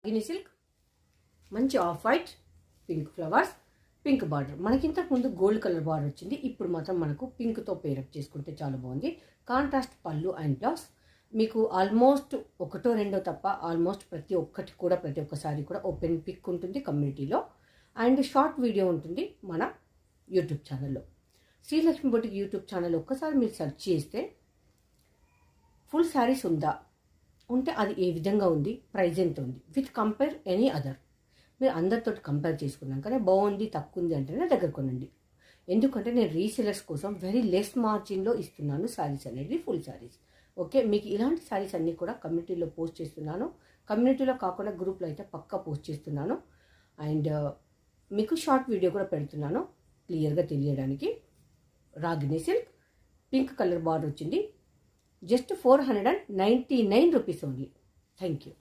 గిని silk మంచి off white pink flowers pink border. మనకి ఇంతకు ముందు గోల్డ్ కలర్ బార్డర్ వచ్చింది, ఇప్పుడు మాత్రం మనకు పింక్తో పేరప్ చేసుకుంటే చాలా బాగుంది. కాంట్రాస్ట్ పళ్ళు అండ్ బ్లౌజ్. మీకు ఆల్మోస్ట్ ఒకటో రెండో తప్ప ఆల్మోస్ట్ ప్రతి ఒక్కసారి కూడా ఓపెన్ పిక్ ఉంటుంది కమ్యూనిటీలో, అండ్ షార్ట్ వీడియో ఉంటుంది మన యూట్యూబ్ ఛానల్లో. శ్రీలక్ష్మి బొటిక్ యూట్యూబ్ ఛానల్ ఒక్కసారి మీరు సెర్చ్ చేస్తే ఫుల్ శారీస్ ఉందా, ఉంటే అది ఏ విధంగా ఉంది, ప్రైస్ ఎంత ఉంది, విత్ కంపేర్ ఎనీ అదర్. మీరు అందరితో కంపేర్ చేసుకున్నాం కదా, బాగుంది తక్కువ ఉంది అంటేనే దగ్గర కొనండి. ఎందుకంటే నేను రీసేలర్స్ కోసం వెరీ లెస్ మార్జిన్లో ఇస్తున్నాను శారీస్ అనేది, ఫుల్ శారీస్. ఓకే, మీకు ఇలాంటి శారీస్ అన్నీ కూడా కమ్యూనిటీలో పోస్ట్ చేస్తున్నాను. కమ్యూనిటీలో కాకుండా గ్రూప్లో అయితే పక్కా పోస్ట్ చేస్తున్నాను. అండ్ మీకు షార్ట్ వీడియో కూడా పెడుతున్నాను క్లియర్గా తెలియడానికి. Ragini silk pink colour border వచ్చింది. Just 499 rupees only. Thank you.